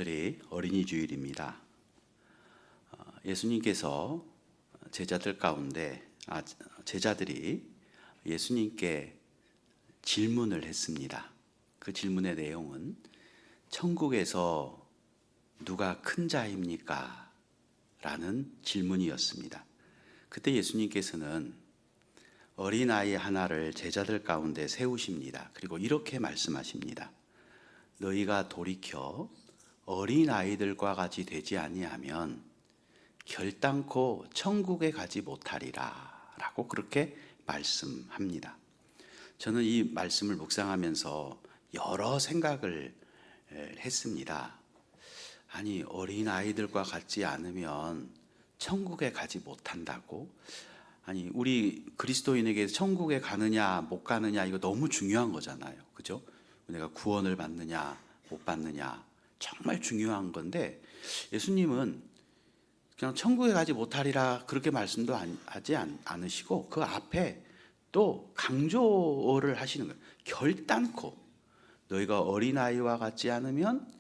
오늘이 어린이 주일입니다. 예수님께서 제자들이 예수님께 질문을 했습니다. 그 질문의 내용은 천국에서 누가 큰 자입니까? 라는 질문이었습니다. 그때 예수님께서는 어린아이 하나를 제자들 가운데 세우십니다. 그리고 이렇게 말씀하십니다. 너희가 돌이켜 어린아이들과 같이 되지 아니하면 결단코 천국에 가지 못하리라 라고 그렇게 말씀합니다. 저는 이 말씀을 묵상하면서 여러 생각을 했습니다. 아니, 어린아이들과 같지 않으면 천국에 가지 못한다고? 아니, 우리 그리스도인에게 천국에 가느냐 못 가느냐 이거 너무 중요한 거잖아요. 그죠? 내가 구원을 받느냐 못 받느냐 정말 중요한 건데, 예수님은 그냥 천국에 가지 못하리라 그렇게 말씀도 하지 않으시고 그 앞에 또 강조를 하시는 거예요. 결단코 너희가 어린아이와 같지 않으면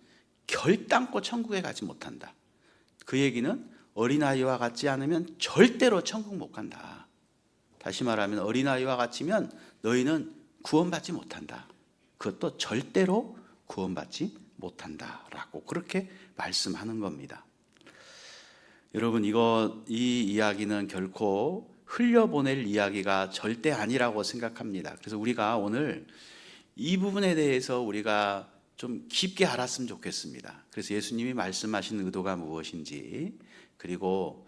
결단코 천국에 가지 못한다. 그 얘기는 어린아이와 같지 않으면 절대로 천국 못 간다. 다시 말하면 어린아이와 같으면 너희는 구원받지 못한다. 그것도 절대로 구원받지 못한다라고 그렇게 말씀하는 겁니다. 여러분, 이 이야기는 결코 흘려보낼 이야기가 절대 아니라고 생각합니다. 그래서 우리가 오늘 이 부분에 대해서 우리가 좀 깊게 알았으면 좋겠습니다. 그래서 예수님이 말씀하신 의도가 무엇인지, 그리고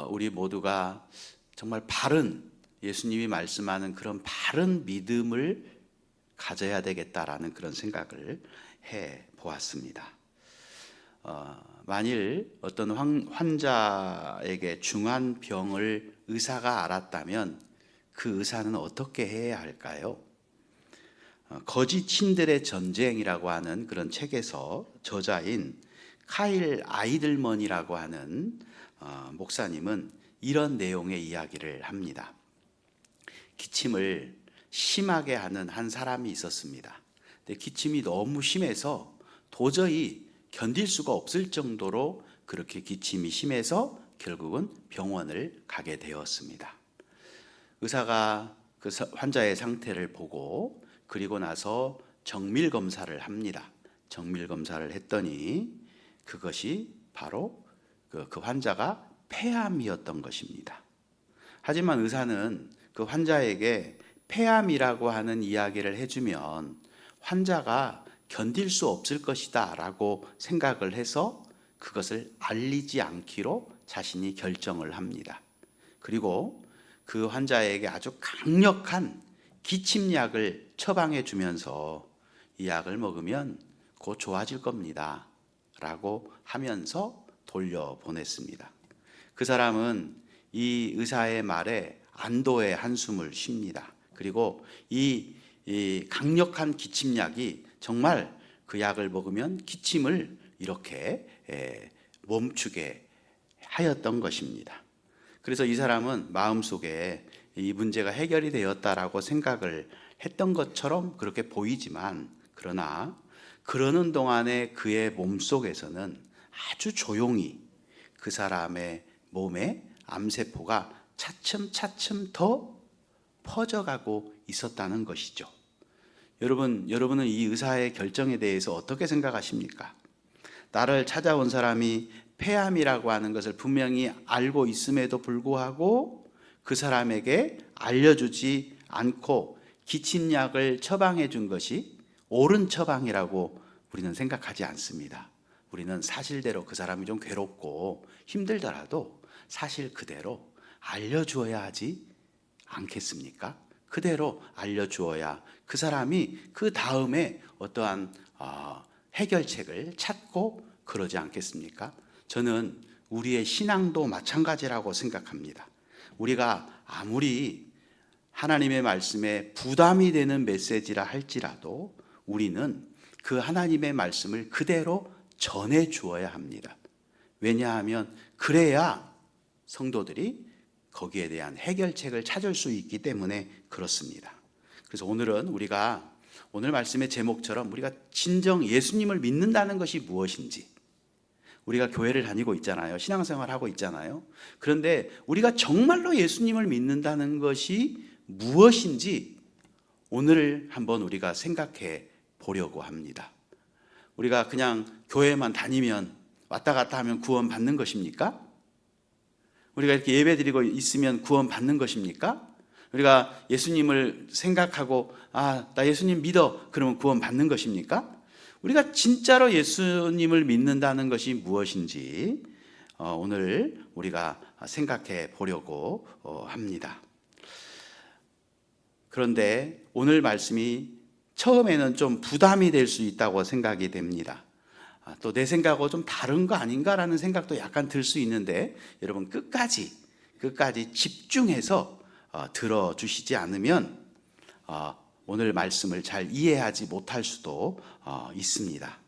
우리 모두가 정말 바른, 예수님이 말씀하는 그런 바른 믿음을 가져야 되겠다라는 그런 생각을 해 보았습니다. 만일 어떤 환자에게 중한 병을 의사가 알았다면 그 의사는 어떻게 해야 할까요? 거짓 신들의 전쟁이라고 하는 그런 책에서 저자인 카일 아이들먼이라고 하는 목사님은 이런 내용의 이야기를 합니다. 기침을 심하게 하는 한 사람이 있었습니다. 근데 기침이 너무 심해서 도저히 견딜 수가 없을 정도로 그렇게 기침이 심해서 결국은 병원을 가게 되었습니다. 의사가 그 환자의 상태를 보고 그리고 나서 정밀 검사를 합니다. 정밀 검사를 했더니 그것이 바로 그 환자가 폐암이었던 것입니다. 하지만 의사는 그 환자에게 폐암이라고 하는 이야기를 해주면 환자가 견딜 수 없을 것이다 라고 생각을 해서 그것을 알리지 않기로 자신이 결정을 합니다. 그리고 그 환자에게 아주 강력한 기침약을 처방해 주면서 이 약을 먹으면 곧 좋아질 겁니다 라고 하면서 돌려보냈습니다. 그 사람은 이 의사의 말에 안도의 한숨을 쉽니다. 그리고 이 강력한 기침약이 정말 그 약을 먹으면 기침을 이렇게 멈추게 하였던 것입니다. 그래서 이 사람은 마음속에 이 문제가 해결이 되었다라고 생각을 했던 것처럼 그렇게 보이지만, 그러나 그러는 동안에 그의 몸속에서는 아주 조용히 그 사람의 몸에 암세포가 차츰차츰 더 퍼져가고 있었다는 것이죠. 여러분은 이 의사의 결정에 대해서 어떻게 생각하십니까? 나를 찾아온 사람이 폐암이라고 하는 것을 분명히 알고 있음에도 불구하고 그 사람에게 알려주지 않고 기침약을 처방해 준 것이 옳은 처방이라고 우리는 생각하지 않습니다. 우리는 사실대로 그 사람이 좀 괴롭고 힘들더라도 사실 그대로 알려주어야 하지 않겠습니까? 그대로 알려주어야 그 사람이 그 다음에 어떠한 해결책을 찾고 그러지 않겠습니까? 저는 우리의 신앙도 마찬가지라고 생각합니다. 우리가 아무리 하나님의 말씀에 부담이 되는 메시지라 할지라도 우리는 그 하나님의 말씀을 그대로 전해 주어야 합니다. 왜냐하면 그래야 성도들이 거기에 대한 해결책을 찾을 수 있기 때문에 그렇습니다. 그래서 오늘은 우리가 오늘 말씀의 제목처럼 우리가 진정 예수님을 믿는다는 것이 무엇인지, 우리가 교회를 다니고 있잖아요. 신앙생활 하고 있잖아요. 그런데 우리가 정말로 예수님을 믿는다는 것이 무엇인지 오늘 한번 우리가 생각해 보려고 합니다. 우리가 그냥 교회만 다니면, 왔다 갔다 하면 구원 받는 것입니까? 우리가 이렇게 예배 드리고 있으면 구원 받는 것입니까? 우리가 예수님을 생각하고 나 예수님 믿어, 그러면 구원 받는 것입니까? 우리가 진짜로 예수님을 믿는다는 것이 무엇인지 오늘 우리가 생각해 보려고 합니다. 그런데 오늘 말씀이 처음에는 좀 부담이 될 수 있다고 생각이 됩니다. 또 내 생각하고 좀 다른 거 아닌가라는 생각도 약간 들 수 있는데, 여러분 끝까지 집중해서 들어주시지 않으면 오늘 말씀을 잘 이해하지 못할 수도 있습니다.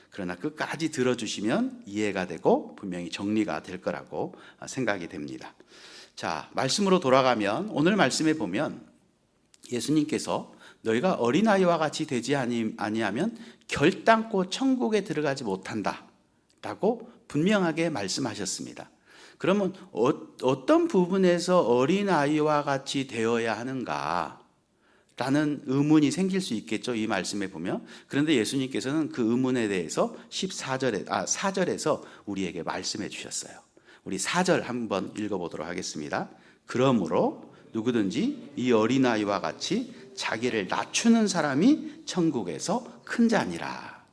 그러나 끝까지 들어주시면 이해가 되고 분명히 정리가 될 거라고 생각이 됩니다. 자, 말씀으로 돌아가면 오늘 말씀에 보면 예수님께서 너희가 어린아이와 같이 되지 아니하면 결단코 천국에 들어가지 못한다 라고 분명하게 말씀하셨습니다. 그러면 어떤 부분에서 어린아이와 같이 되어야 하는가 라는 의문이 생길 수 있겠죠, 이 말씀에 보면. 그런데 예수님께서는 그 의문에 대해서 4절에서 우리에게 말씀해 주셨어요. 우리 4절 한번 읽어보도록 하겠습니다. 그러므로 누구든지 이 어린아이와 같이 자기를 낮추는 사람이 천국에서 큰 자니라.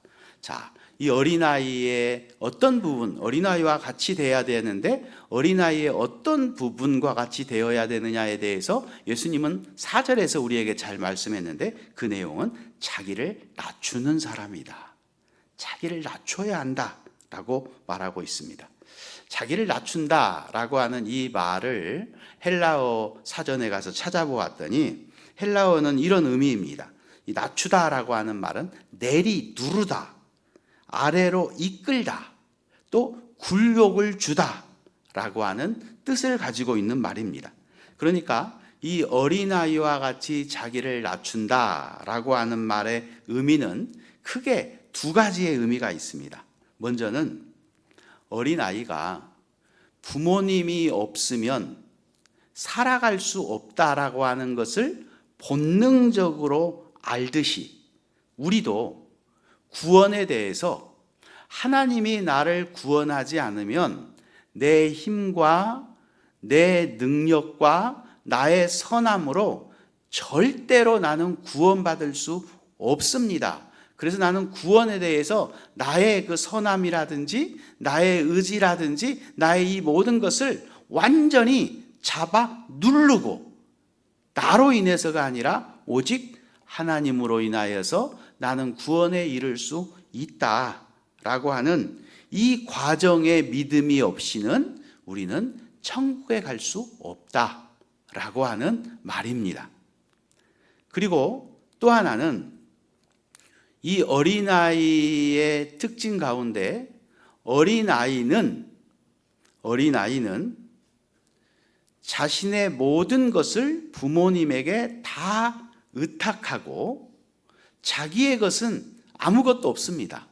자, 이 어린아이의 어떤 부분, 어린아이와 같이 되어야 되는데 어린아이의 어떤 부분과 같이 되어야 되느냐에 대해서 예수님은 4절에서 우리에게 잘 말씀했는데, 그 내용은 자기를 낮추는 사람이다, 자기를 낮춰야 한다라고 말하고 있습니다. 자기를 낮춘다라고 하는 이 말을 헬라어 사전에 가서 찾아보았더니 헬라어는 이런 의미입니다. 이 낮추다라고 하는 말은 내리 누르다, 아래로 이끌다, 또 굴욕을 주다라고 하는 뜻을 가지고 있는 말입니다. 그러니까 이 어린아이와 같이 자기를 낮춘다라고 하는 말의 의미는 크게 두 가지의 의미가 있습니다. 먼저는 어린아이가 부모님이 없으면 살아갈 수 없다라고 하는 것을 본능적으로 알듯이 우리도 구원에 대해서 하나님이 나를 구원하지 않으면 내 힘과 내 능력과 나의 선함으로 절대로 나는 구원받을 수 없습니다. 그래서 나는 구원에 대해서 나의 그 선함이라든지 나의 의지라든지 나의 이 모든 것을 완전히 잡아 누르고, 나로 인해서가 아니라 오직 하나님으로 인하여서 나는 구원에 이를 수 있다라고 하는 이 과정의 믿음이 없이는 우리는 천국에 갈 수 없다라고 하는 말입니다. 그리고 또 하나는 이 어린아이의 특징 가운데 어린아이는 자신의 모든 것을 부모님에게 다 의탁하고 자기의 것은 아무것도 없습니다.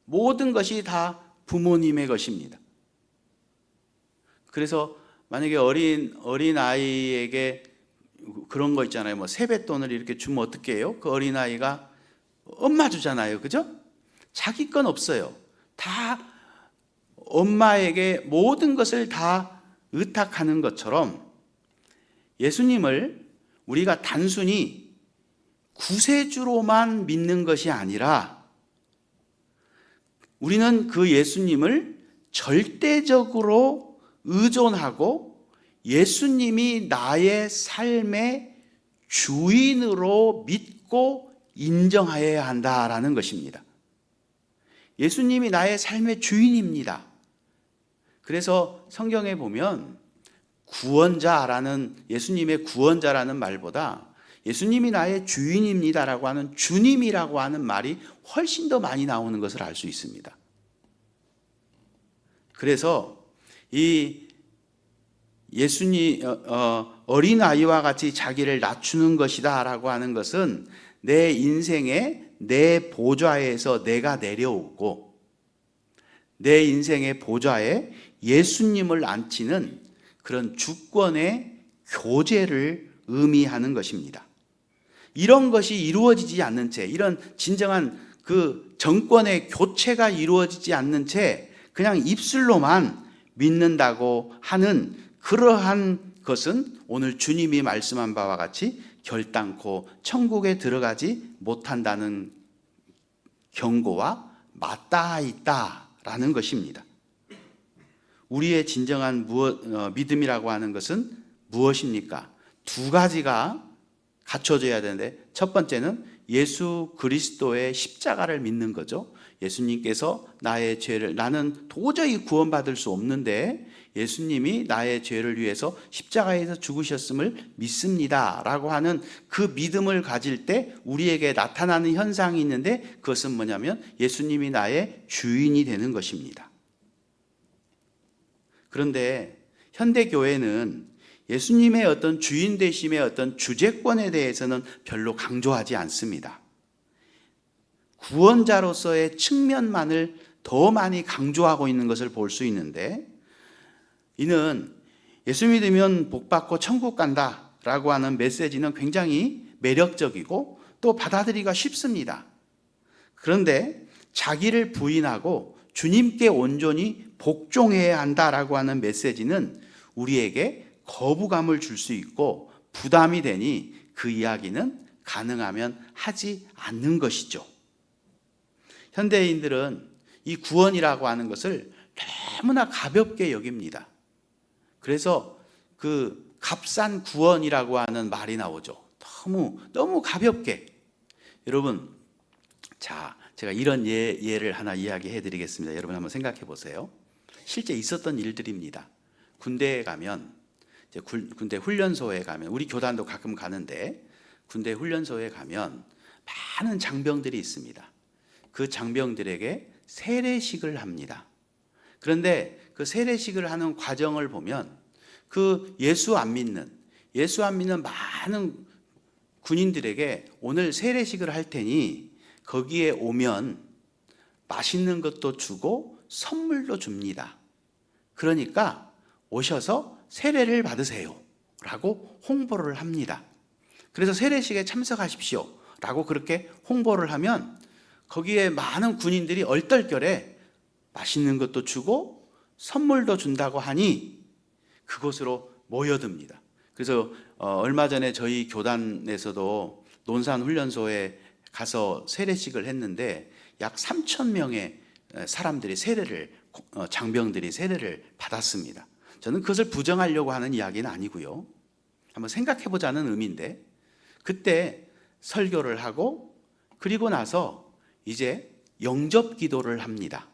모든 것이 다 부모님의 것입니다. 그래서 만약에 어린아이에게 그런 거 있잖아요. 뭐 세뱃돈을 이렇게 주면 어떻게 해요? 그 어린아이가 엄마 주잖아요. 그죠? 자기 건 없어요. 다 엄마에게 모든 것을 다 의탁하는 것처럼 예수님을 우리가 단순히 구세주로만 믿는 것이 아니라 우리는 그 예수님을 절대적으로 의존하고 예수님이 나의 삶의 주인으로 믿고 인정하여야 한다라는 것입니다. 예수님이 나의 삶의 주인입니다. 그래서 성경에 보면 구원자라는, 예수님의 구원자라는 말보다 예수님이 나의 주인입니다라고 하는 주님이라고 하는 말이 훨씬 더 많이 나오는 것을 알 수 있습니다. 그래서 이 예수님 어린아이와 같이 자기를 낮추는 것이다 라고 하는 것은 내 인생의 내 보좌에서 내가 내려오고 내 인생의 보좌에 예수님을 앉히는 그런 주권의 교제를 의미하는 것입니다. 이런 것이 이루어지지 않는 채, 이런 진정한 그 정권의 교체가 이루어지지 않는 채 그냥 입술로만 믿는다고 하는 그러한 것은 오늘 주님이 말씀한 바와 같이 결단코 천국에 들어가지 못한다는 경고와 맞닿아 있다라는 것입니다. 우리의 진정한 믿음이라고 하는 것은 무엇입니까? 두 가지가 갖춰져야 되는데, 첫 번째는 예수 그리스도의 십자가를 믿는 거죠. 예수님께서 나의 죄를, 나는 도저히 구원받을 수 없는데 예수님이 나의 죄를 위해서 십자가에서 죽으셨음을 믿습니다 라고 하는 그 믿음을 가질 때 우리에게 나타나는 현상이 있는데, 그것은 뭐냐면 예수님이 나의 주인이 되는 것입니다. 그런데 현대교회는 예수님의 어떤 주인 되심의 어떤 주재권에 대해서는 별로 강조하지 않습니다. 구원자로서의 측면만을 더 많이 강조하고 있는 것을 볼 수 있는데, 이는 예수 믿으면 복받고 천국 간다라고 하는 메시지는 굉장히 매력적이고 또 받아들이기가 쉽습니다. 그런데 자기를 부인하고 주님께 온전히 복종해야 한다라고 하는 메시지는 우리에게 거부감을 줄 수 있고 부담이 되니 그 이야기는 가능하면 하지 않는 것이죠. 현대인들은 이 구원이라고 하는 것을 너무나 가볍게 여깁니다. 그래서 그 값싼 구원이라고 하는 말이 나오죠. 너무 가볍게. 여러분, 자, 제가 이런 예를 하나 이야기해 드리겠습니다. 여러분 한번 생각해 보세요. 실제 있었던 일들입니다. 군대에 가면, 군대 훈련소에 가면, 우리 교단도 가끔 가는데 군대 훈련소에 가면 많은 장병들이 있습니다. 그 장병들에게 세례식을 합니다. 그런데 그 세례식을 하는 과정을 보면 그 예수 안 믿는 많은 군인들에게 오늘 세례식을 할 테니 거기에 오면 맛있는 것도 주고 선물도 줍니다. 그러니까 오셔서 세례를 받으세요 라고 홍보를 합니다. 그래서 세례식에 참석하십시오 라고 그렇게 홍보를 하면 거기에 많은 군인들이 얼떨결에 맛있는 것도 주고 선물도 준다고 하니 그곳으로 모여듭니다. 그래서 얼마 전에 저희 교단에서도 논산훈련소에 가서 세례식을 했는데 약 3,000명의 사람들이 장병들이 세례를 받았습니다. 저는 그것을 부정하려고 하는 이야기는 아니고요. 한번 생각해 보자는 의미인데, 그때 설교를 하고 그리고 나서 이제 영접 기도를 합니다.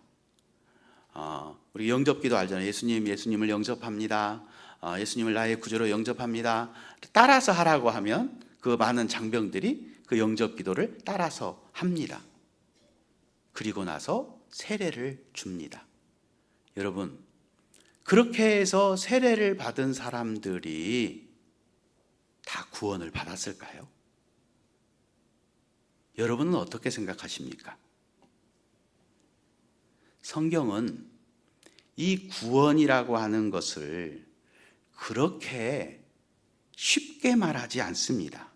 우리 영접 기도 알잖아요. 예수님을 영접합니다. 예수님을 나의 구주로 영접합니다. 따라서 하라고 하면 그 많은 장병들이 그 영접 기도를 따라서 합니다. 그리고 나서 세례를 줍니다. 여러분, 그렇게 해서 세례를 받은 사람들이 다 구원을 받았을까요? 여러분은 어떻게 생각하십니까? 성경은 이 구원이라고 하는 것을 그렇게 쉽게 말하지 않습니다.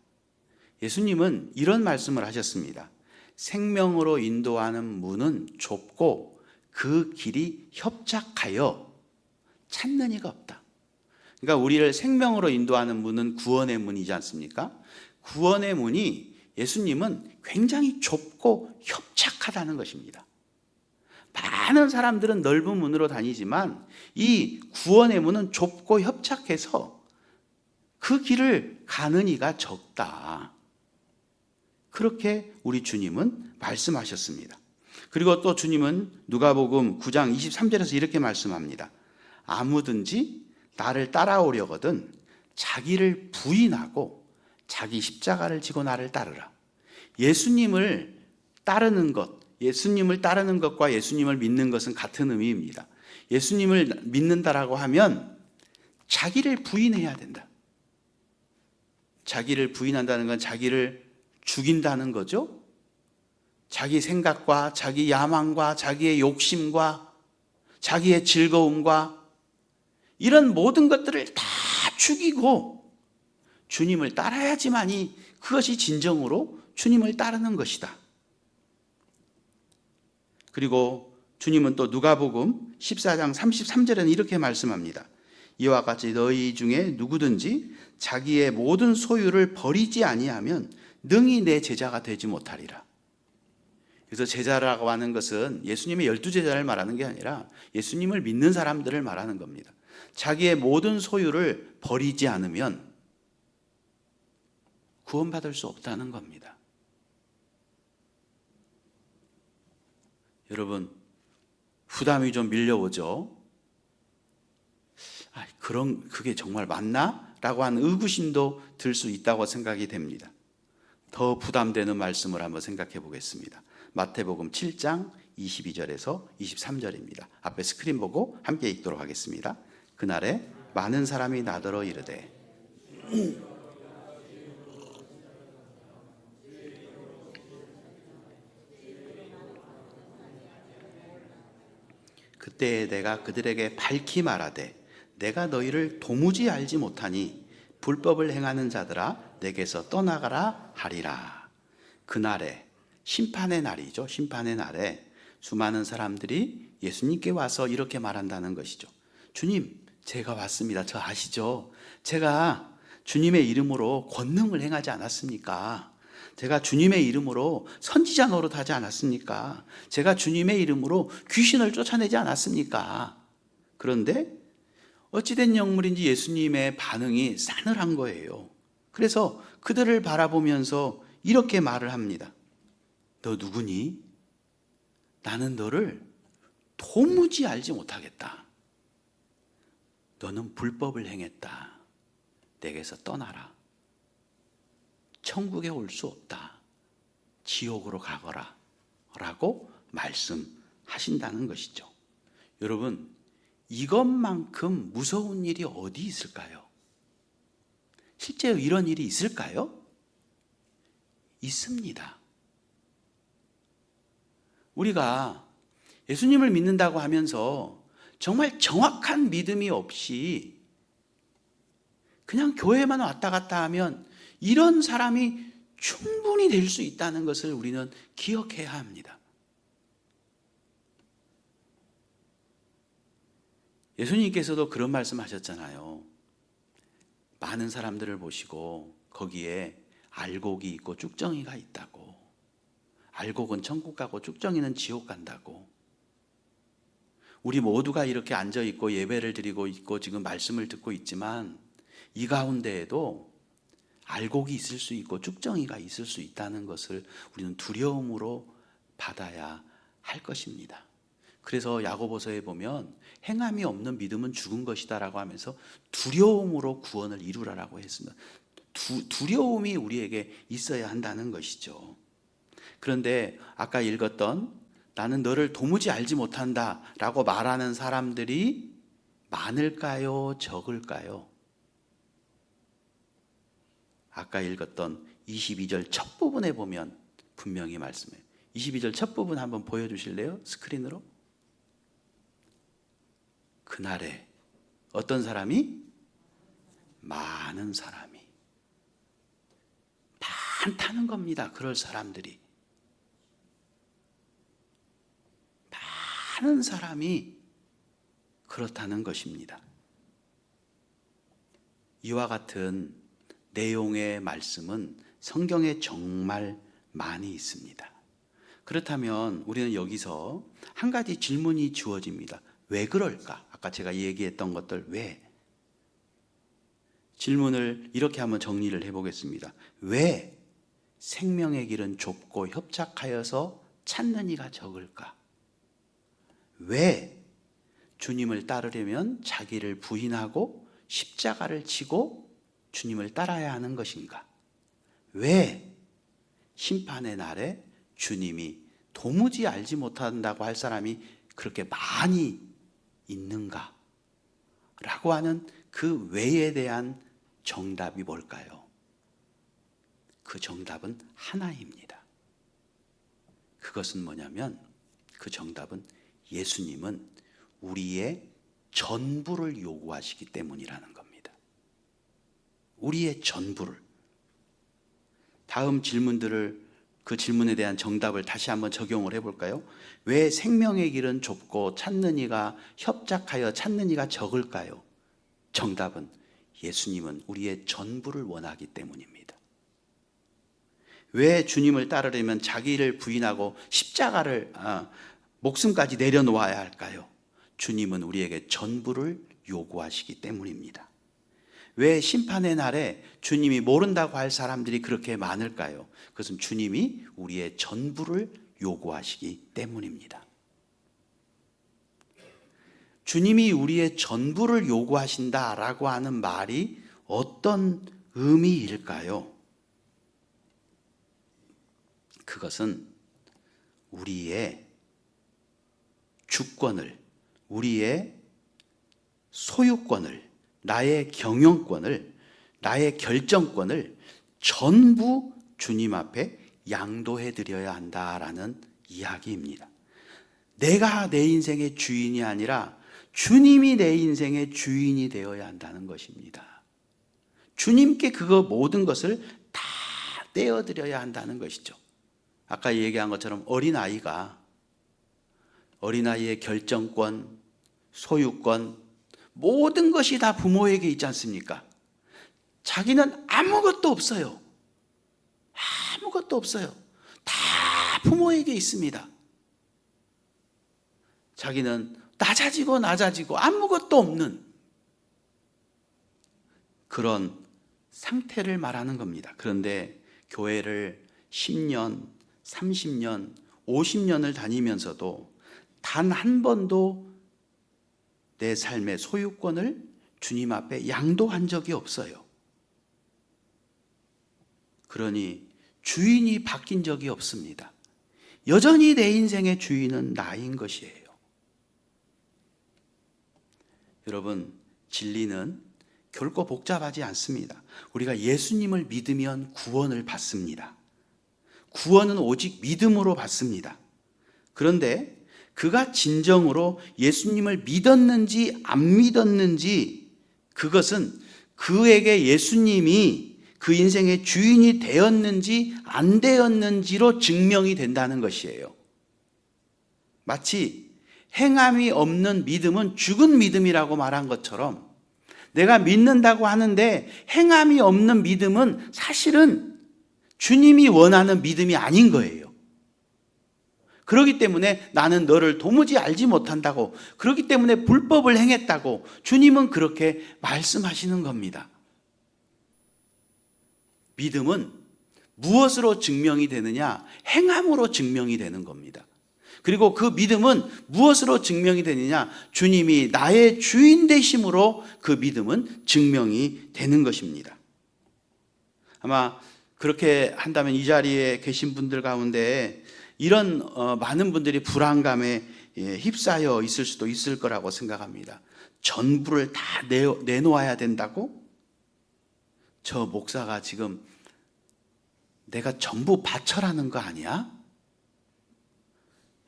예수님은 이런 말씀을 하셨습니다. 생명으로 인도하는 문은 좁고 그 길이 협착하여 찾는 이가 없다. 그러니까 우리를 생명으로 인도하는 문은 구원의 문이지 않습니까? 구원의 문이 예수님은 굉장히 좁고 협착하다는 것입니다. 많은 사람들은 넓은 문으로 다니지만 이 구원의 문은 좁고 협착해서 그 길을 가는 이가 적다. 그렇게 우리 주님은 말씀하셨습니다. 그리고 또 주님은 누가복음 9장 23절에서 이렇게 말씀합니다. 아무든지 나를 따라오려거든 자기를 부인하고 자기 십자가를 지고 나를 따르라. 예수님을 따르는 것과 예수님을 믿는 것은 같은 의미입니다. 예수님을 믿는다라고 하면 자기를 부인해야 된다. 자기를 부인한다는 건 자기를 죽인다는 거죠. 자기 생각과 자기 야망과 자기의 욕심과 자기의 즐거움과 이런 모든 것들을 다 죽이고 주님을 따라야지만이 그것이 진정으로 주님을 따르는 것이다. 그리고 주님은 또 누가복음 14장 33절에는 이렇게 말씀합니다. 이와 같이 너희 중에 누구든지 자기의 모든 소유를 버리지 아니하면 능히 내 제자가 되지 못하리라. 그래서 제자라고 하는 것은 예수님의 12제자를 말하는 게 아니라 예수님을 믿는 사람들을 말하는 겁니다. 자기의 모든 소유를 버리지 않으면 구원받을 수 없다는 겁니다. 여러분, 부담이 좀 밀려오죠? 그게 정말 맞나? 라고 하는 의구심도 들 수 있다고 생각이 됩니다. 더 부담되는 말씀을 한번 생각해 보겠습니다. 마태복음 7장 22절에서 23절입니다. 앞에 스크린 보고 함께 읽도록 하겠습니다. 그날에 많은 사람이 나더러 이르되 그때 내가 그들에게 밝히 말하되 내가 너희를 도무지 알지 못하니 불법을 행하는 자들아 내게서 떠나가라 하리라. 그날에 심판의 날이죠. 심판의 날에 수많은 사람들이 예수님께 와서 이렇게 말한다는 것이죠. 주님, 제가 왔습니다. 저 아시죠? 제가 주님의 이름으로 권능을 행하지 않았습니까? 제가 주님의 이름으로 선지자 노릇하지 않았습니까? 제가 주님의 이름으로 귀신을 쫓아내지 않았습니까? 그런데 어찌된 영물인지 예수님의 반응이 싸늘한 거예요. 그래서 그들을 바라보면서 이렇게 말을 합니다. 너 누구니? 나는 너를 도무지 알지 못하겠다. 너는 불법을 행했다. 내게서 떠나라. 천국에 올 수 없다. 지옥으로 가거라. 라고 말씀하신다는 것이죠. 여러분, 이것만큼 무서운 일이 어디 있을까요? 실제 이런 일이 있을까요? 있습니다. 우리가 예수님을 믿는다고 하면서 정말 정확한 믿음이 없이 그냥 교회만 왔다 갔다 하면 이런 사람이 충분히 될 수 있다는 것을 우리는 기억해야 합니다. 예수님께서도 그런 말씀 하셨잖아요. 많은 사람들을 보시고 거기에 알곡이 있고 쭉정이가 있다고. 알곡은 천국 가고 쭉정이는 지옥 간다고. 우리 모두가 이렇게 앉아 있고 예배를 드리고 있고 지금 말씀을 듣고 있지만 이 가운데에도 알곡이 있을 수 있고 쭉정이가 있을 수 있다는 것을 우리는 두려움으로 받아야 할 것입니다. 그래서 야고보서에 보면 행함이 없는 믿음은 죽은 것이다라고 하면서 두려움으로 구원을 이루라라고 했습니다. 두려움이 우리에게 있어야 한다는 것이죠. 그런데 아까 읽었던 나는 너를 도무지 알지 못한다 라고 말하는 사람들이 많을까요? 적을까요? 아까 읽었던 22절 첫 부분에 보면 분명히 말씀해요. 22절 첫 부분 한번 보여주실래요? 스크린으로. 그날에 어떤 사람이? 많은 사람이. 많다는 겁니다. 그럴 사람들이. 많은 사람이 그렇다는 것입니다. 이와 같은 내용의 말씀은 성경에 정말 많이 있습니다. 그렇다면 우리는 여기서 한 가지 질문이 주어집니다. 왜 그럴까? 아까 제가 얘기했던 것들 왜? 질문을 이렇게 한번 정리를 해보겠습니다. 왜 생명의 길은 좁고 협착하여서 찾는 이가 적을까? 왜 주님을 따르려면 자기를 부인하고 십자가를 지고 주님을 따라야 하는 것인가? 왜 심판의 날에 주님이 도무지 알지 못한다고 할 사람이 그렇게 많이 있는가? 라고 하는 그 왜에 대한 정답이 뭘까요? 그 정답은 하나입니다. 그것은 뭐냐면 그 정답은 예수님은 우리의 전부를 요구하시기 때문이라는 겁니다. 우리의 전부를. 다음 질문들을, 그 질문에 대한 정답을 다시 한번 적용을 해볼까요? 왜 생명의 길은 좁고 찾는 이가 협착하여 찾는 이가 적을까요? 정답은 예수님은 우리의 전부를 원하기 때문입니다. 왜 주님을 따르려면 자기를 부인하고 십자가를 목숨까지 내려놓아야 할까요? 주님은 우리에게 전부를 요구하시기 때문입니다. 왜 심판의 날에 주님이 모른다고 할 사람들이 그렇게 많을까요? 그것은 주님이 우리의 전부를 요구하시기 때문입니다. 주님이 우리의 전부를 요구하신다라고 하는 말이 어떤 의미일까요? 그것은 우리의 주권을, 우리의 소유권을, 나의 경영권을, 나의 결정권을 전부 주님 앞에 양도해 드려야 한다라는 이야기입니다. 내가 내 인생의 주인이 아니라 주님이 내 인생의 주인이 되어야 한다는 것입니다. 주님께 그거 모든 것을 다 떼어드려야 한다는 것이죠. 아까 얘기한 것처럼 어린아이의 결정권, 소유권, 모든 것이 다 부모에게 있지 않습니까? 자기는 아무것도 없어요. 아무것도 없어요. 다 부모에게 있습니다. 자기는 낮아지고 아무것도 없는 그런 상태를 말하는 겁니다. 그런데 교회를 10년, 30년, 50년을 다니면서도 단 한 번도 내 삶의 소유권을 주님 앞에 양도한 적이 없어요. 그러니 주인이 바뀐 적이 없습니다. 여전히 내 인생의 주인은 나인 것이에요. 여러분, 진리는 결코 복잡하지 않습니다. 우리가 예수님을 믿으면 구원을 받습니다. 구원은 오직 믿음으로 받습니다. 그런데 그가 진정으로 예수님을 믿었는지 안 믿었는지, 그것은 그에게 예수님이 그 인생의 주인이 되었는지 안 되었는지로 증명이 된다는 것이에요. 마치 행함이 없는 믿음은 죽은 믿음이라고 말한 것처럼, 내가 믿는다고 하는데 행함이 없는 믿음은 사실은 주님이 원하는 믿음이 아닌 거예요. 그렇기 때문에 나는 너를 도무지 알지 못한다고, 그렇기 때문에 불법을 행했다고 주님은 그렇게 말씀하시는 겁니다. 믿음은 무엇으로 증명이 되느냐? 행함으로 증명이 되는 겁니다. 그리고 그 믿음은 무엇으로 증명이 되느냐? 주님이 나의 주인 되심으로 그 믿음은 증명이 되는 것입니다. 아마 그렇게 한다면 이 자리에 계신 분들 가운데 이런 많은 분들이 불안감에 휩싸여 있을 수도 있을 거라고 생각합니다. 전부를 다 내놓아야 된다고? 저 목사가 지금 내가 전부 바쳐라는 거 아니야?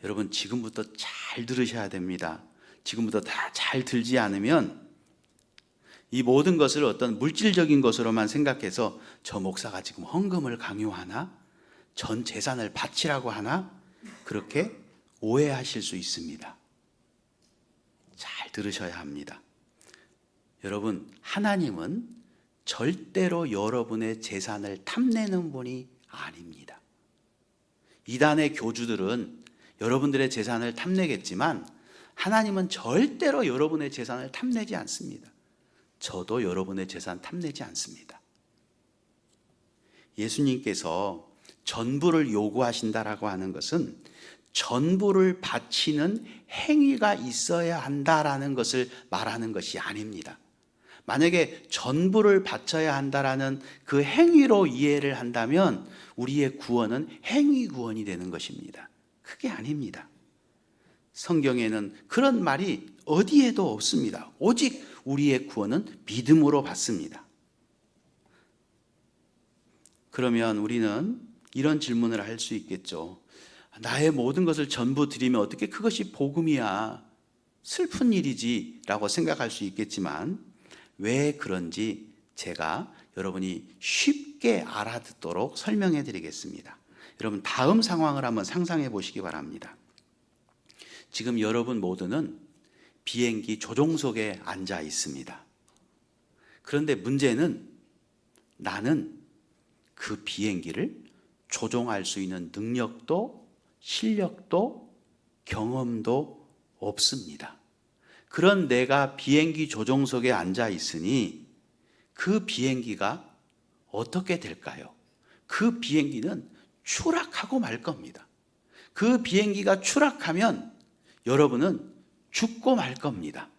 여러분, 지금부터 잘 들으셔야 됩니다. 지금부터 다 잘 들지 않으면 이 모든 것을 어떤 물질적인 것으로만 생각해서 저 목사가 지금 헌금을 강요하나? 전 재산을 바치라고 하나? 그렇게 오해하실 수 있습니다. 잘 들으셔야 합니다. 여러분, 하나님은 절대로 여러분의 재산을 탐내는 분이 아닙니다. 이단의 교주들은 여러분들의 재산을 탐내겠지만 하나님은 절대로 여러분의 재산을 탐내지 않습니다. 저도 여러분의 재산 탐내지 않습니다. 예수님께서 전부를 요구하신다라고 하는 것은 전부를 바치는 행위가 있어야 한다라는 것을 말하는 것이 아닙니다. 만약에 전부를 바쳐야 한다라는 그 행위로 이해를 한다면 우리의 구원은 행위 구원이 되는 것입니다. 그게 아닙니다. 성경에는 그런 말이 어디에도 없습니다. 오직 우리의 구원은 믿음으로 받습니다. 그러면 우리는 이런 질문을 할 수 있겠죠. 나의 모든 것을 전부 드리면 어떻게 그것이 복음이야? 슬픈 일이지 라고 생각할 수 있겠지만 왜 그런지 제가 여러분이 쉽게 알아듣도록 설명해 드리겠습니다. 여러분 다음 상황을 한번 상상해 보시기 바랍니다. 지금 여러분 모두는 비행기 조종석에 앉아 있습니다. 그런데 문제는 나는 그 비행기를 조종할 수 있는 능력도 실력도 경험도 없습니다. 그런 내가 비행기 조종석에 앉아 있으니 그 비행기가 어떻게 될까요? 그 비행기는 추락하고 말 겁니다. 그 비행기가 추락하면 여러분은 죽고 말 겁니다.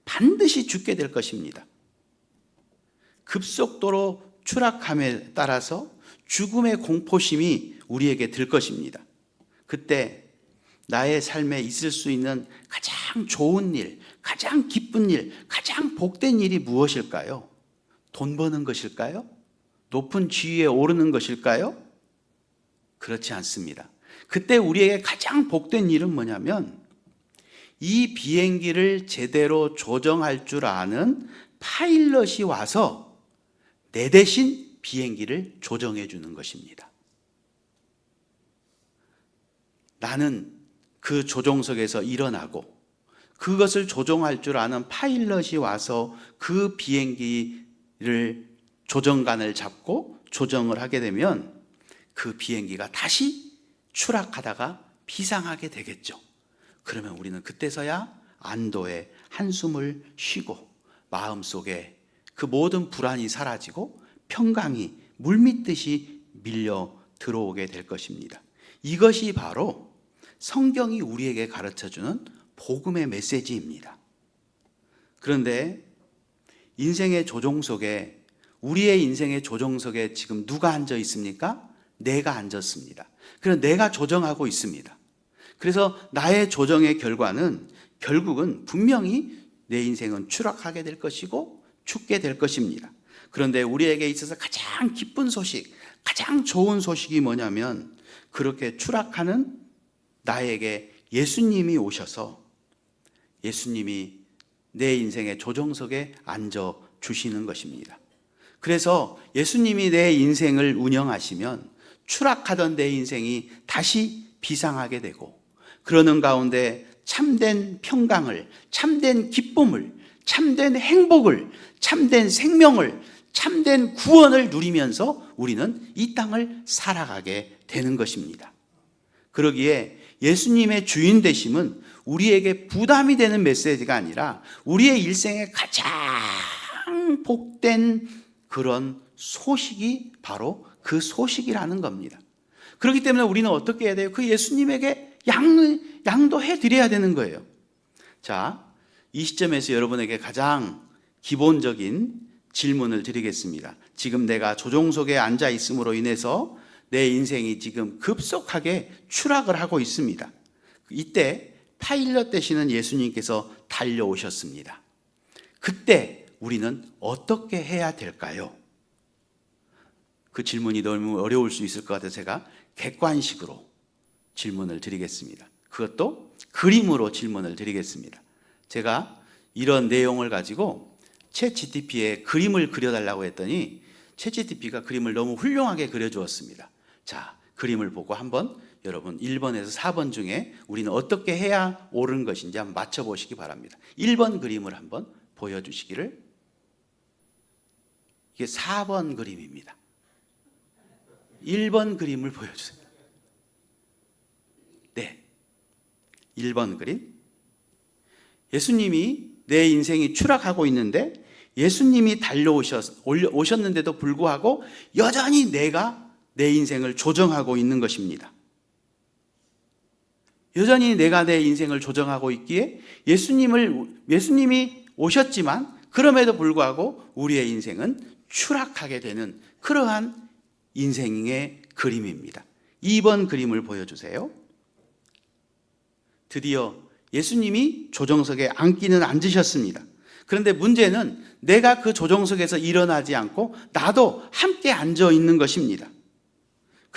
반드시 죽게 될 것입니다. 급속도로 추락함에 따라서 죽음의 공포심이 우리에게 들 것입니다. 그때 나의 삶에 있을 수 있는 가장 좋은 일, 가장 기쁜 일, 가장 복된 일이 무엇일까요? 돈 버는 것일까요? 높은 지위에 오르는 것일까요? 그렇지 않습니다. 그때 우리에게 가장 복된 일은 뭐냐면 이 비행기를 제대로 조정할 줄 아는 파일럿이 와서 내 대신 비행기를 조정해 주는 것입니다. 나는 그 조종석에서 일어나고 그것을 조종할 줄 아는 파일럿이 와서 그 비행기를 조정관을 잡고 조정을 하게 되면 그 비행기가 다시 추락하다가 비상하게 되겠죠. 그러면 우리는 그때서야 안도의 한숨을 쉬고 마음속에 그 모든 불안이 사라지고 평강이 물밀듯이 밀려 들어오게 될 것입니다. 이것이 바로 성경이 우리에게 가르쳐주는 복음의 메시지입니다. 그런데 인생의 조종석에, 우리의 인생의 조종석에 지금 누가 앉아 있습니까? 내가 앉았습니다. 그래서 내가 조정하고 있습니다. 그래서 나의 조정의 결과는 결국은 분명히 내 인생은 추락하게 될 것이고 죽게 될 것입니다. 그런데 우리에게 있어서 가장 기쁜 소식, 가장 좋은 소식이 뭐냐면 그렇게 추락하는 나에게 예수님이 오셔서 예수님이 내 인생의 조정석에 앉아 주시는 것입니다. 그래서 예수님이 내 인생을 운영하시면 추락하던 내 인생이 다시 비상하게 되고 그러는 가운데 참된 평강을, 참된 기쁨을, 참된 행복을, 참된 생명을, 참된 구원을 누리면서 우리는 이 땅을 살아가게 되는 것입니다. 그러기에 예수님의 주인 되심은 우리에게 부담이 되는 메시지가 아니라 우리의 일생에 가장 복된 그런 소식이 바로 그 소식이라는 겁니다. 그렇기 때문에 우리는 어떻게 해야 돼요? 그 예수님에게 양도해 드려야 되는 거예요. 자, 이 시점에서 여러분에게 가장 기본적인 질문을 드리겠습니다. 지금 내가 조종석에 앉아 있음으로 인해서 내 인생이 지금 급속하게 추락을 하고 있습니다. 이때 파일럿 되시는 예수님께서 달려오셨습니다. 그때 우리는 어떻게 해야 될까요? 그 질문이 너무 어려울 수 있을 것 같아서 제가 객관식으로 질문을 드리겠습니다. 그것도 그림으로 질문을 드리겠습니다. 제가 이런 내용을 가지고 챗GPT에 그림을 그려달라고 했더니 챗GPT가 그림을 너무 훌륭하게 그려주었습니다. 자, 그림을 보고 한번 여러분 1번에서 4번 중에 우리는 어떻게 해야 옳은 것인지 한번 맞춰보시기 바랍니다. 1번 그림을 한번 보여주시기를. 이게 4번 그림입니다. 1번 그림을 보여주세요. 네, 1번 그림. 예수님이 내 인생이 추락하고 있는데 예수님이 달려오셨는데도 불구하고 여전히 내가 내 인생을 조정하고 있는 것입니다. 여전히 내가 내 인생을 조정하고 있기에 예수님이 오셨지만 그럼에도 불구하고 우리의 인생은 추락하게 되는 그러한 인생의 그림입니다. 2번 그림을 보여주세요. 드디어 예수님이 조정석에 앉기는 앉으셨습니다. 그런데 문제는 내가 그 조정석에서 일어나지 않고 나도 함께 앉아 있는 것입니다.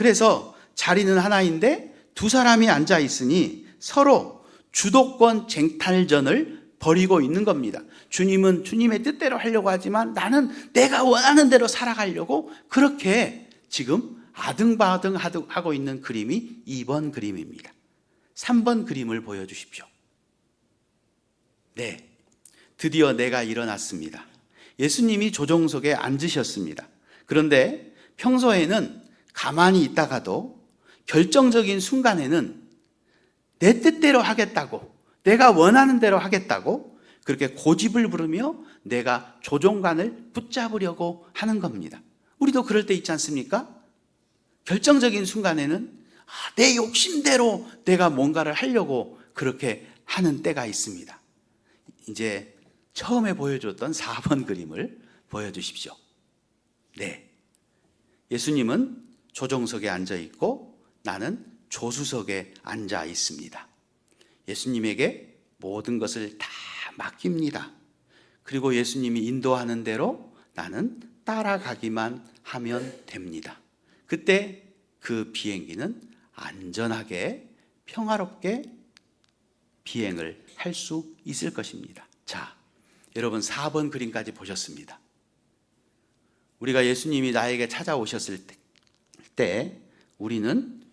그래서 자리는 하나인데 두 사람이 앉아 있으니 서로 주도권 쟁탈전을 벌이고 있는 겁니다. 주님은 주님의 뜻대로 하려고 하지만 나는 내가 원하는 대로 살아가려고 그렇게 지금 아등바등 하고 있는 그림이 2번 그림입니다. 3번 그림을 보여주십시오. 네, 드디어 내가 일어났습니다. 예수님이 조종석에 앉으셨습니다. 그런데 평소에는 가만히 있다가도 결정적인 순간에는 내 뜻대로 하겠다고, 내가 원하는 대로 하겠다고 그렇게 고집을 부르며 내가 조종관을 붙잡으려고 하는 겁니다. 우리도 그럴 때 있지 않습니까? 결정적인 순간에는 내 욕심대로 내가 뭔가를 하려고 그렇게 하는 때가 있습니다. 이제 처음에 보여줬던 4번 그림을 보여주십시오. 네, 예수님은 조종석에 앉아 있고 나는 조수석에 앉아 있습니다. 예수님에게 모든 것을 다 맡깁니다. 그리고 예수님이 인도하는 대로 나는 따라가기만 하면 됩니다. 그때 그 비행기는 안전하게 평화롭게 비행을 할 수 있을 것입니다. 자, 여러분 4번 그림까지 보셨습니다. 우리가 예수님이 나에게 찾아오셨을 때 우리는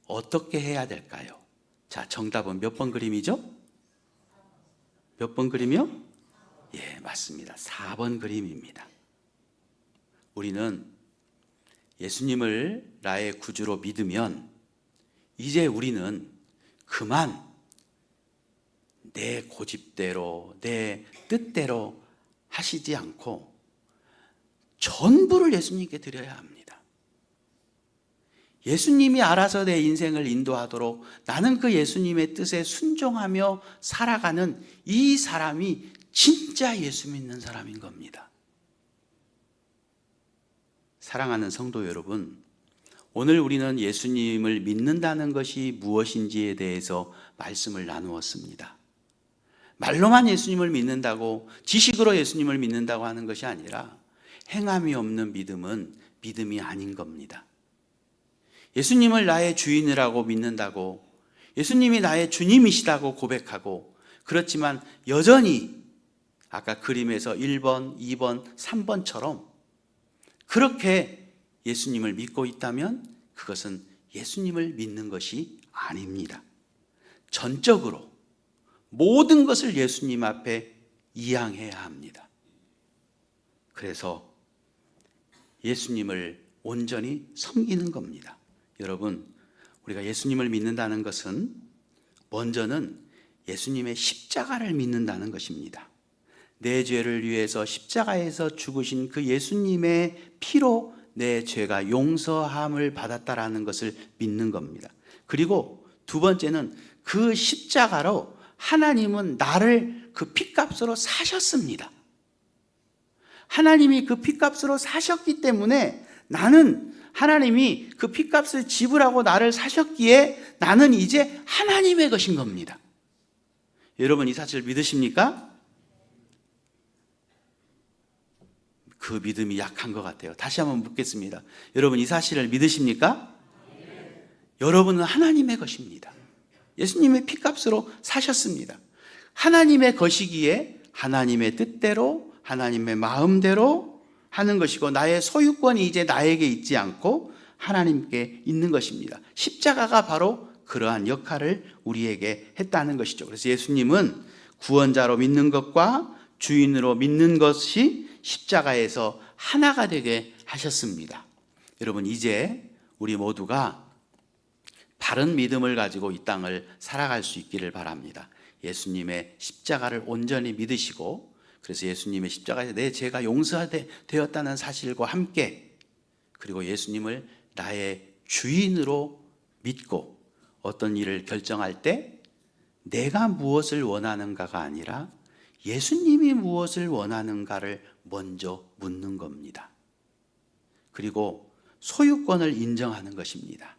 어떻게 해야 될까요? 자, 정답은 몇 번 그림이죠? 몇 번 그림이요? 예, 맞습니다. 4번 그림입니다. 우리는 예수님을 나의 구주로 믿으면 이제 우리는 그만 내 고집대로 내 뜻대로 하시지 않고 전부를 예수님께 드려야 합니다. 예수님이 알아서 내 인생을 인도하도록 나는 그 예수님의 뜻에 순종하며 살아가는 이 사람이 진짜 예수 믿는 사람인 겁니다. 사랑하는 성도 여러분, 오늘 우리는 예수님을 믿는다는 것이 무엇인지에 대해서 말씀을 나누었습니다. 말로만 예수님을 믿는다고, 지식으로 예수님을 믿는다고 하는 것이 아니라 행함이 없는 믿음은 믿음이 아닌 겁니다. 예수님을 나의 주인이라고 믿는다고, 예수님이 나의 주님이시다고 고백하고, 그렇지만 여전히 아까 그림에서 1번, 2번, 3번처럼 그렇게 예수님을 믿고 있다면 그것은 예수님을 믿는 것이 아닙니다. 전적으로 모든 것을 예수님 앞에 이양해야 합니다. 그래서 예수님을 온전히 섬기는 겁니다. 여러분, 우리가 예수님을 믿는다는 것은 먼저는 예수님의 십자가를 믿는다는 것입니다. 내 죄를 위해서 십자가에서 죽으신 그 예수님의 피로 내 죄가 용서함을 받았다라는 것을 믿는 겁니다. 그리고 두 번째는 그 십자가로 하나님은 나를 그 핏값으로 사셨습니다. 하나님이 그 핏값으로 사셨기 때문에 나는 하나님이 그 핏값을 지불하고 나를 사셨기에 나는 이제 하나님의 것인 겁니다. 여러분, 이 사실을 믿으십니까? 그 믿음이 약한 것 같아요. 다시 한번 묻겠습니다. 여러분, 이 사실을 믿으십니까? 네. 여러분은 하나님의 것입니다. 예수님의 핏값으로 사셨습니다. 하나님의 것이기에 하나님의 뜻대로, 하나님의 마음대로 하는 것이고, 나의 소유권이 이제 나에게 있지 않고 하나님께 있는 것입니다. 십자가가 바로 그러한 역할을 우리에게 했다는 것이죠. 그래서 예수님은 구원자로 믿는 것과 주인으로 믿는 것이 십자가에서 하나가 되게 하셨습니다. 여러분, 이제 우리 모두가 바른 믿음을 가지고 이 땅을 살아갈 수 있기를 바랍니다. 예수님의 십자가를 온전히 믿으시고, 그래서 예수님의 십자가에서 내 죄가 용서되었다는 사실과 함께, 그리고 예수님을 나의 주인으로 믿고 어떤 일을 결정할 때 내가 무엇을 원하는가가 아니라 예수님이 무엇을 원하는가를 먼저 묻는 겁니다. 그리고 소유권을 인정하는 것입니다.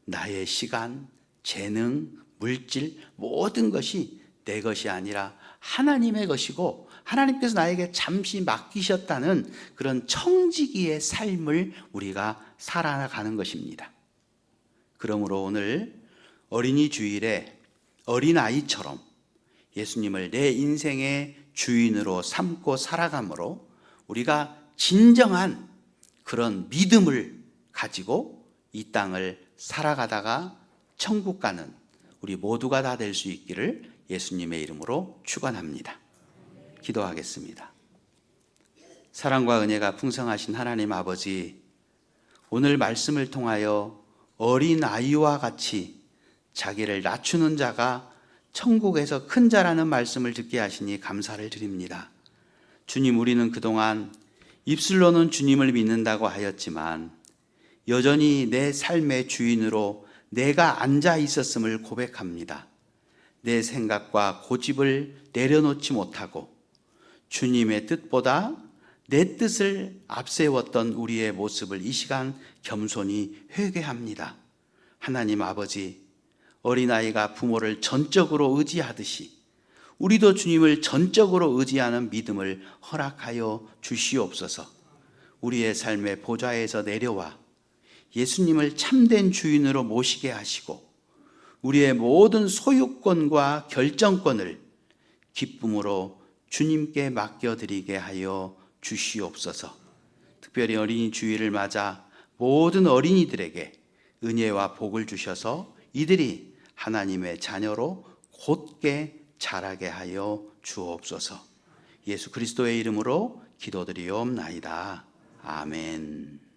나의 시간, 재능, 물질, 모든 것이 내 것이 아니라 하나님의 것이고 하나님께서 나에게 잠시 맡기셨다는 그런 청지기의 삶을 우리가 살아가는 것입니다. 그러므로 오늘 어린이 주일에 어린아이처럼 예수님을 내 인생의 주인으로 삼고 살아감으로 우리가 진정한 그런 믿음을 가지고 이 땅을 살아가다가 천국 가는 우리 모두가 다 될 수 있기를 예수님의 이름으로 축원합니다. 기도하겠습니다. 사랑과 은혜가 풍성하신 하나님 아버지, 오늘 말씀을 통하여 어린아이와 같이 자기를 낮추는 자가 천국에서 큰 자라는 말씀을 듣게 하시니 감사를 드립니다. 주님, 우리는 그동안 입술로는 주님을 믿는다고 하였지만 여전히 내 삶의 주인으로 내가 앉아 있었음을 고백합니다. 내 생각과 고집을 내려놓지 못하고 주님의 뜻보다 내 뜻을 앞세웠던 우리의 모습을 이 시간 겸손히 회개합니다. 하나님 아버지, 어린아이가 부모를 전적으로 의지하듯이 우리도 주님을 전적으로 의지하는 믿음을 허락하여 주시옵소서. 우리의 삶의 보좌에서 내려와 예수님을 참된 주인으로 모시게 하시고 우리의 모든 소유권과 결정권을 기쁨으로 주님께 맡겨드리게 하여 주시옵소서. 특별히 어린이 주일을 맞아 모든 어린이들에게 은혜와 복을 주셔서 이들이 하나님의 자녀로 곧게 자라게 하여 주옵소서. 예수 그리스도의 이름으로 기도드리옵나이다. 아멘.